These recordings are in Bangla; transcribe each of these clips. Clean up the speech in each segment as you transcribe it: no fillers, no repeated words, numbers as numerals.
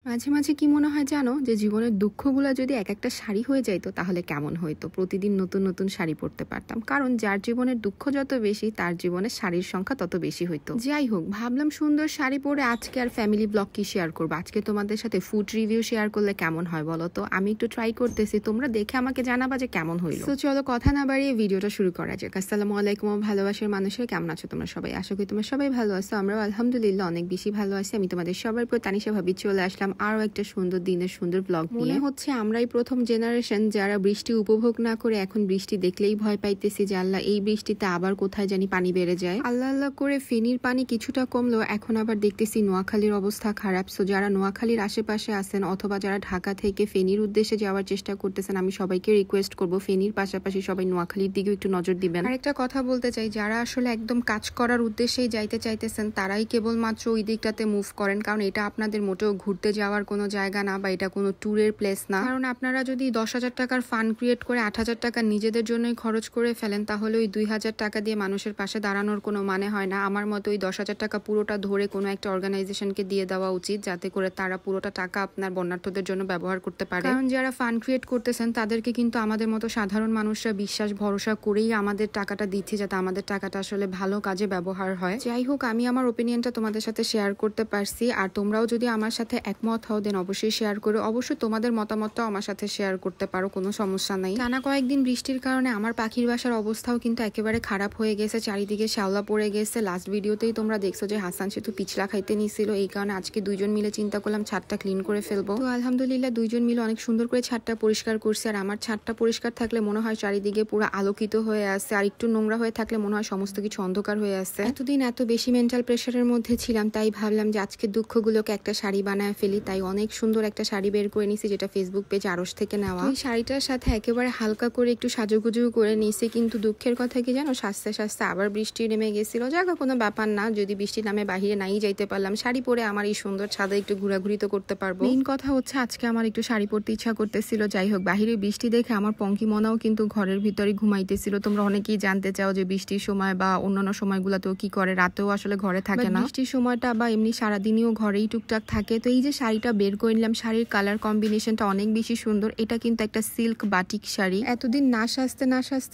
মাঝে মাঝে কি মনে হয় জানো, যে জীবনের দুঃখগুলো যদি এক একটা শাড়ি হয়ে যাইতো তাহলে কেমন হইতো। প্রতিদিন নতুন নতুন শাড়ি পরতে পারতাম, কারণ যার জীবনের দুঃখ যত বেশি তার জীবনে শাড়ির সংখ্যা তত বেশি হইতো। যাই হোক, ভাবলাম সুন্দর শাড়ি পরে আজকে আর ফ্যামিলি ব্লগ কি শেয়ার করবো। আজকে তোমাদের সাথে ফুড রিভিউ শেয়ার করলে কেমন হয় বলো তো। আমি একটু ট্রাই করতেছি, তোমরা দেখে আমাকে জানাবা যে কেমন হইলো। তো চলো কথা না বাড়িয়ে ভিডিওটা শুরু করা যাক। আসসালামু আলাইকুম ভালোবাসার মানুষের, কেমন আছো তোমরা সবাই? আশা করি তোমরা সবাই ভালো আছো। আমরাও আলহামদুলিল্লাহ অনেক বেশি ভালো আছি। আমি তোমাদের সবার পর তানিশা ভাবি চলে আসলাম আরো একটা সুন্দর দিনের সুন্দর ব্লগ নিয়ে। মনে হচ্ছে আমরাই প্রথম জেনারেশন যারা বৃষ্টি উপভোগ না করে এখন বৃষ্টি দেখলেই ভয় পাইতেছি যে আল্লাহ এই বৃষ্টিতে আবার কোথায় জানি পানি বেড়ে যায়। আল্লাহ আল্লাহ করে ফেনীর পানি কিছুটা কমলো, এখন আবার দেখতেছি নোয়াখালীর অবস্থা খারাপ। সো যারা নোয়াখালীর আশেপাশে আছেন অথবা যারা ঢাকা থেকে ফেনীর উদ্দেশ্যে যাওয়ার চেষ্টা করতেছেন, আমি সবাইকে রিকোয়েস্ট করব ফেনীর পাশাপাশি সবাই নোয়াখালীর দিকেও একটু নজর দিবেন। আরেকটা কথা বলতে চাই, যারা আসলে একদম কাজ করার উদ্দেশ্যেই যাইতে চাইতেছেন তারাই কেবলমাত্র ওই দিকটাতে মুভ করেন, কারণ এটা আপনাদের মোটেও ঘুরতে যাওয়ার কোনো জায়গা না বা এটা কোনো ট্যুরের প্লেস না। কারণ আপনারা যদি 10,000 টাকার ফান্ড ক্রিয়েট করে 8,000 টাকা নিজেদের জন্যই খরচ করে ফেলেন, তাহলে ওই 2,000 টাকা দিয়ে মানুষের পাশে দাঁড়ানোর কোনো মানে হয় না। আমার মতো ওই 10,000 টাকা পুরোটা ধরে কোনো একটা অর্গানাইজেশনকে দিয়ে দেওয়া উচিত, যাতে করে তারা পুরোটা টাকা আপনার বন্যার্থদের জন্য ব্যবহার করতে পারে। কারণ যারা ফান্ড ক্রিয়েট করতেছেন তাদেরকে কিন্তু আমাদের মতো সাধারণ মানুষরা বিশ্বাস ভরসা করেই আমাদের টাকাটা দিচ্ছে, যাতে আমাদের টাকাটা আসলে ভালো কাজে ব্যবহার হয়। যাই হোক, আমি আমার ওপিনিয়নটা তোমাদের সাথে শেয়ার করতে পারছি, আর তোমরাও যদি আমার সাথে একমত হও দেন অবশ্যই শেয়ার করো। অবশ্যই তোমাদের মতামতটাও আমার সাথে শেয়ার করতে পারো, কোনো সমস্যা নাই। টানা কয়েকদিন বৃষ্টির কারণে আমার পাখির বাসার অবস্থাও কিন্তু একেবারে খারাপ হয়ে গেছে, চারিদিকে শ্যাওলা পড়ে গেছে। লাস্ট ভিডিওতেই তোমরা দেখছো যে হাসান সেতু পিছলা খাইতে নিছিল, এই কারণে আজকে দুইজন মিলে চিন্তা করলাম ছাদটা ক্লিন করে ফেলবো। তো আলহামদুলিল্লাহ দুইজন মিলে অনেক সুন্দর করে ছাদটা পরিষ্কার করছে। আর আমার ছাদটা পরিষ্কার থাকলে মনে হয় চারিদিকে পুরো আলোকিত হয়ে আছে, আর একটু নোংরা হয়ে থাকলে মনে হয় সমস্ত কিছু অন্ধকার হয়ে আছে। এতদিন এত বেশি মেন্টাল প্রেশারের মধ্যে ছিলাম, তাই ভাবলাম যে আজকে দুঃখগুলোকে একটা শাড়ি বানায় ফেলি। তাই অনেক সুন্দর একটা শাড়ি বের করে নিছি, যেটা ফেসবুক পেজ আরশ থেকে নেওয়া। এই শাড়িটার সাথে একেবারে হালকা করে একটু সাজুগুজু করে নিছি, কিন্তু দুঃখের কথা কি জানো, সাজতে সাজতে আবার বৃষ্টি নেমে গেছিল। যাক, কোনো ব্যাপার না, যদি বৃষ্টি নামে বাহিরে নাই যাইতে পারলাম, শাড়ি পরে আমার এই সুন্দর ছাদে একটু ঘোরাঘুরি তো করতে পারবো। মেইন কথা হচ্ছে আজকে আমার একটু শাড়ি পরতে ইচ্ছা করতেছিল। যাই হোক, বাহিরে বৃষ্টি দেখে আমার পঙ্কি মনাও কিন্তু ঘরের ভিতরে ঘুমাইতেছিল। তোমরা অনেকেই জানতে চাও যে বৃষ্টির সময় বা অন্যান্য সময়গুলোতেও কি করে, রাতেও আসলে ঘরে থাকে না। বৃষ্টির সময়টা বা এমনি সারাদিনও ঘরেই টুকটাক থাকে। তো এই যে শাড়িটা বের করে নিলাম, শাড়ির কালার কম্বিনেশনটা অনেক বেশি সুন্দর। এটা কিন্তু একটা সিল্ক বাটিক শাড়ি। এতদিন না সাজতে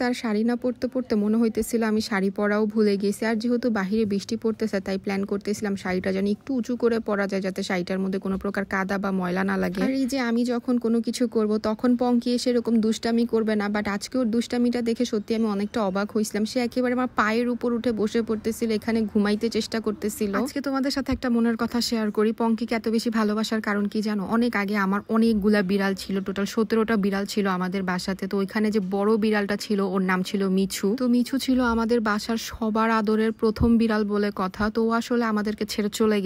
আর শাড়ি না পরতে পরতে মনে হইতেছিল আমি শাড়ি পরাও ভুলে গেছি। আর যেহেতু বাহিরে বৃষ্টি পড়তেছে, তাই প্ল্যান করতেছিলাম শাড়িটা যেন একটু উঁচু করে পরা যায়, যাতে শাড়িটার মধ্যে কোনো প্রকার কাদা বা ময়লা না লাগে। আর এই যে আমি যখন কোনো কিছু করব তখন পঙ্কি এসে এরকম দুষ্টামি করবে না, বাট আজকে ওর দুষ্টামিটা দেখে সত্যি আমি অনেকটা অবাক হয়েছিলাম। সে একেবারে আমার পায়ের উপর উঠে বসে পড়তেছিল, এখানে ঘুমাইতে চেষ্টা করতেছিল। আজকে তোমাদের সাথে একটা মনের কথা শেয়ার করি। পঙ্কিকে এত বেশি ভালোবাসার কারণ কি জানো? অনেক আগে আমার অনেকগুলা বিড়াল ছিল, টোটাল 17টা বিড়াল ছিল আমাদের বাসাতে। তো ওইখানে যে বড় বিড়ালটা ছিল ওর নাম ছিল মিছু। তো মিছু ছিল আমাদের বাসার সবার আদরের প্রথম বিড়াল বলে কথা। তো ও আসলে আমাদেরকে ছেড়ে চলে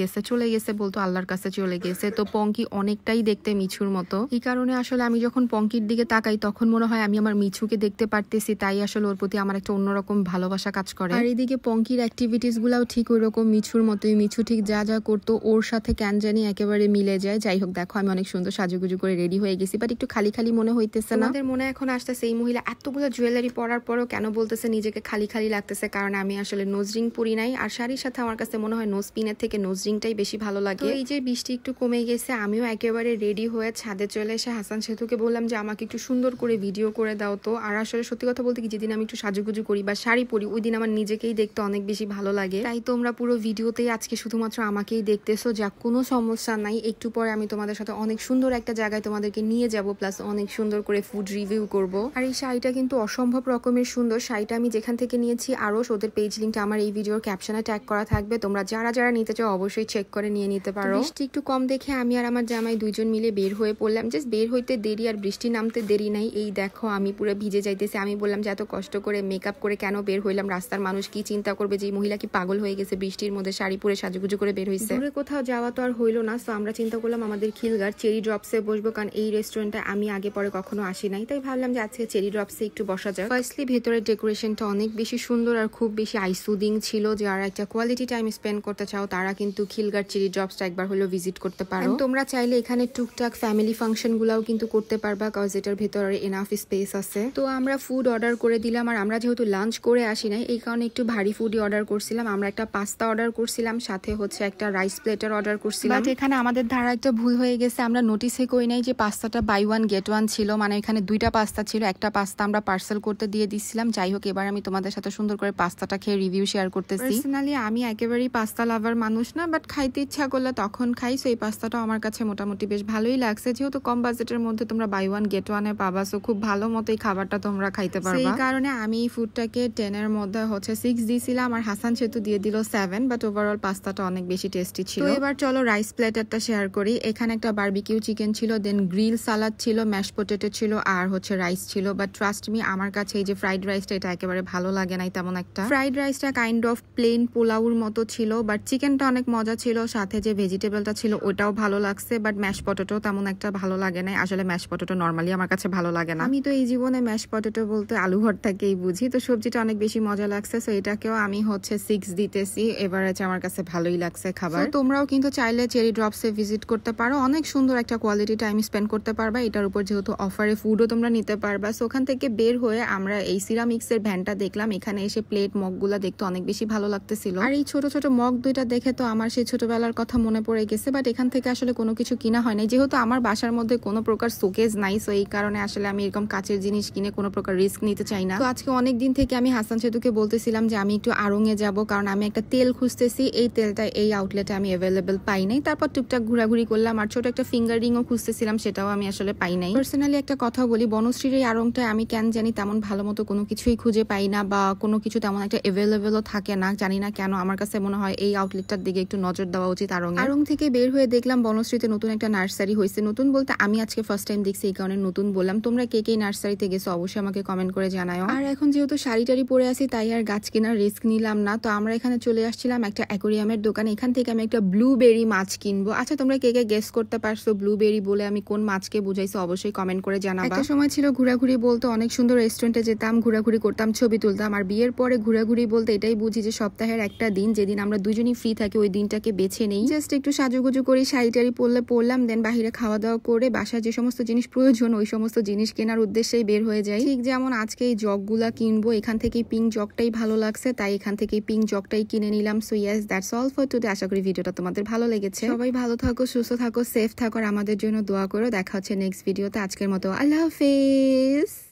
গেছে বলতো আল্লাহর কাছে চলে গেছে। তো পঙ্কি অনেকটাই দেখতে মিছুর মতো, এই কারণে আসলে আমি যখন পঙ্কির দিকে তাকাই তখন মনে হয় আমি আমার মিছুকে দেখতে পারতেছি, তাই আসলে ওর প্রতি আমার একটা অন্যরকম ভালোবাসা কাজ করে। আর এইদিকে পঙ্কির অ্যাক্টিভিটিস গুলাও ঠিক ওই রকম মিছুর মতোই। মিছু ঠিক যা যা করতো ওর সাথে কেন জানি একেবারে মিলে যায়। যাই হোক, দেখো আমি অনেক সুন্দর সাজুগুজু করে রেডি হয়ে গেছি, বাট একটু খালি খালি মনে হইতেছে না? আমাদের মনে এখন আসতেছে এই মহিলা এতগুলো জুয়েলারি পরার পরও কেন বলতেছে নিজেকে খালি খালি লাগতেছে, কারণ আমি আসলে নোজ রিং পরি নাই। আর শাড়ির সাথে আমার কাছে মনে হয় নোজ পিনের থেকে নোজ রিংটাই বেশি ভালো লাগে। এই যে বৃষ্টি একটু কমে গেছে, আমিও একেবারে রেডি হয়ে ছাদে চলে এসে হাসান সেতুকে বললাম যে আমাকে একটু সুন্দর করে ভিডিও করে দাও তো। আর আসলে সত্যি কথা বলতে কি, যেদিন আমি একটু সাজুগুজু করি বা শাড়ি পরি ওই দিন আমার নিজেকেই দেখতে অনেক বেশি ভালো লাগে। তাই তোমরা পুরো ভিডিওতেই আজকে শুধুমাত্র আমাকেই দেখতেছো, যা কোনো সমস্যা নাই। একটু পরে আমি তোমাদের সাথে অনেক সুন্দর একটা জায়গায় তোমাদেরকে নিয়ে যাব, প্লাস অনেক সুন্দর করে ফুড রিভিউ করব। আর এই শাড়িটা কিন্তু অসম্ভব রকমের সুন্দর। শাড়িটা আমি যেখান থেকে নিয়েছি আরো ওদের পেজ লিঙ্কটা আমার এই ভিডিওর ক্যাপশনে ট্যাগ করা থাকবে, তোমরা যারা যারা নিতে চাও অবশ্যই চেক করে নিয়ে নিতে পারো। বৃষ্টি একটু কম দেখে আমি আর আমার জামাই দুইজন মিলে বের হয়ে পড়লাম। জাস্ট বের হইতে দেরি আর বৃষ্টি নামতে দেরি নাই। এই দেখো আমি পুরো ভিজে যাইতেছি। আমি বললাম যে এত কষ্ট করে মেকআপ করে কেন বের হইলাম, রাস্তার মানুষ কি চিন্তা করবে যে এই মহিলা কি পাগল হয়ে গেছে, বৃষ্টির মধ্যে শাড়ি পরে সাজুগুজু করে বের হয়েছে। দূরে কোথাও যাওয়া তো আর হইলো না। সো আমরা চিন্তা করলাম আমাদের খিলগার চেরি ড্রপসে বসবো, কারণ এই রেস্টুরেন্টে আমি আগে পরে কখনো আসি নাই, তাই ভাবলাম যে আজকে চেরি ড্রপসে একটু বসা যাক। ফার্স্টলি ভেতরের ডেকোরেশনটা অনেক বেশি সুন্দর আর খুব বেশি আইসুদিং ছিল। যারা একটা কোয়ালিটি টাইম স্পেন্ড করতে চাও তারা কিন্তু খিলগার চেরি ড্রপসটা একবার হলো ভিজিট করতে পারো। তোমরা চাইলে এখানে টুকটাক ফ্যামিলি ফাংশন গুলাও কিন্তু করতে পারবা, কজ এটার ভেতরে এনাফ স্পেস আছে। তো আমরা ফুড অর্ডার করে দিলাম, আর আমরা যেহেতু লাঞ্চ করে আসি নাই এই কারণে একটু ভারী ফুডই অর্ডার করছিলাম। আমরা একটা পাস্তা অর্ডার করছিলাম, সাথে হচ্ছে একটা রাইস প্লেটার অর্ডার করছিলাম। বাট এখানে আমাদের আর একটা ভুল হয়ে গেছে, আমরা নোটিসে করি নাই যে পাস্তাটা বাই ওয়ান গেট ওয়ান ছিল, মানে এখানে দুইটা পাস্তা ছিল, একটা পাস্তা আমরা পার্সেল করতে দিয়ে দিচ্ছিলাম। যাই হোক, এবার আমি তোমাদের সাথে সুন্দর করে পাস্তাটা খেয়ে রিভিউ শেয়ার করতেছি। পার্সোনালি আমি একেবারেই পাস্তা লাভার মানুষ না, বাট খাইতে ইচ্ছা করলে তখন খাই। সো এই পাস্তাটা আমার কাছে মোটামুটি বেশ ভালোই লাগছে, যেহেতু কম বাজেটের মধ্যে তোমরা বাই ওয়ান গেট ওয়ানে পাবা। সো খুব ভালো মতো এই খাবারটা তোমরা খাইতে পারবা। সেই কারণে আমি এই ফুডটাকে 10 এর মধ্যে 6 দিয়েছিলাম, আর হাসান সেতু দিয়ে দিল 7, বাট ওভারঅল পাস্তাটা অনেক বেশি টেস্টি ছিল। তো এবার চলো রাইস প্লেটারটা শেয়ার করি। এখানে একটা বারবিকিউ চিকেন ছিল, দেন গ্রিল সালাদ ছিল, ম্যাশ পটেটো ছিল, আর রাইস ছিল। বাট ট্রাস্ট মি, আমার কাছে এই যে ফ্রাইড রাইসটা এটা একেবারে ভালো লাগে নাই তেমন একটা। ফ্রাইড রাইসটা কাইন্ড অফ প্লেন পোলাওর মতো ছিল, বাট চিকেনটা অনেক মজা ছিল, সাথে যে ভেজিটেবলটা ছিল ওটাও ভালো লাগছে। বাট ম্যাশ পটেটো তেমন একটা ভালো লাগে নাই। আসলে ম্যাশ পটেটো নর্মালি আমার কাছে ভালো লাগে না। আমি তো এই জীবনে ম্যাশ পটেটো বলতে আলু ভর্তাকেই বুঝি। তো সবজিটা অনেক বেশি মজা লাগছে, সো এটাকেও আমি 6 দিতেছি। এভারেজ আমার কাছে ভালোই লাগছে খাবার। তোমরাও কিন্তু চাইলে চেরি ড্রপসে ভিজিট করতে পারো, অনেক সুন্দর একটা কোয়ালিটি টাইম স্পেন্ড করতে পারবা। এটার উপর যেহেতু অফারে ফুডও তোমরা নিতে পারবা। সো ওখান থেকে বের হয়ে আমরা এই সিরামিক্সের ভ্যানটা দেখলাম। এখানে এসে প্লেট মগগুলা দেখতে অনেক বেশি ভালো লাগতেছিল, আর এই ছোট ছোট মগ দুইটা দেখে তো আমার সেই ছোটবেলার কথা মনে পড়ে গেছে। বাট এখান থেকে আসলে কোনো কিছু কিনা হয় নাই, যেহেতু আমার বাসার মধ্যে কোনো প্রকার শোকেজ নাই। সো এই কারণে আসলে আমি এরকম কাচের জিনিস কিনে কোনো প্রকার রিস্ক নিতে চাই না। তো আজকে অনেক দিন থেকে আমি হাসান সেতুকে বলতেছিলাম যে আমি একটু আড়ং-এ যাব, কারণ আমি একটা তেল খুঁজতেছি। এই তেলটা এই আউটলেটে আমি অ্যাভেলেবেল পাই নাই। তারপর টুকটাক ঘোরাঘুরি করলাম, আর ছোট একটা ফিঙ্গার রিংও খুঁজতেছিলাম, সেটাও আমি আসলে পাই নাই। পার্সোনালি একটা কথা বলি, বনশ্রীর এই আড়ংটা আমি কেন জানি তেমন ভালো মতো কোনো কিছুই খুঁজে পাই না, বা কোনো কিছু তেমন একটা অ্যাভেলেবেলও থাকে না। জানি না কেন, আমার কাছে মনে হয় এই আউটলেটটার দিকে একটু নজর দেওয়া উচিত। আড়ং থেকে বের হয়ে দেখলাম বনশ্রীতে নতুন একটা নার্সারি হয়েছে। নতুন বলতে আমি আজকে ফার্স্ট টাইম দেখছি, এই কারণে নতুন বললাম। তোমরা কে কে নার্সারিতে গেছো অবশ্যই আমাকে কমেন্ট করে জানাও। আর এখন যেহেতু শাড়ি টাড়ি পরে আছি, তাই আর গাছ কেনার রিস্ক নিলাম না। তো আমরা এখানে চলে আসছিলাম একটা অ্যাকোরিয়ামের দোকানে। এখান থেকে আমি একটা ব্লুবেরি মাছ কিনবো। আচ্ছা, তোমরা কে কে গেস করতে পারছো ব্লুবেরি বলে আমি কোন মাছকে বুঝাইছো অবশ্যই কমেন্ট করে জানাবা। একটা সময় ছিল ঘোরাঘুরি বলতে অনেক সুন্দর রেস্টুরেন্টে যেতাম, ঘোরাঘুরি করতাম, ছবি তুলতাম। আর বিয়ের পরে ঘোরাঘুরি বলতে এটাই বুঝি যে সপ্তাহের একটা দিন যেদিন আমরা দুজনই ফ্রি থাকি, ওই দিনটাকে বেছে নেই। জাস্ট একটু সাজুগুজু করি, শাড়ি টাড়ি পরলাম, দেন বাহিরে খাওয়া দাওয়া করে বাসার যে সমস্ত জিনিস প্রয়োজন ওই সমস্ত জিনিস কেনার উদ্দেশ্যেই বের হয়ে যায়। ঠিক যেমন আজকে এই জগগুলা কিনবো, এখান থেকে পিঙ্ক জগটাই ভালো লাগছে, তাই এখান থেকে পিঙ্ক জগটাই কিনে নিলাম। So yes, that's all for today. আশা করি ভিডিওটা তোমাদের ভালো লেগেছে। সবাই ভালো থাকো, সুস্থ থাকো, সেফ থাকো, আর আমাদের জন্য দোয়া করো। দেখা হচ্ছে নেক্সট ভিডিওতে। আজকের মতো আল্লাহ হাফেজ।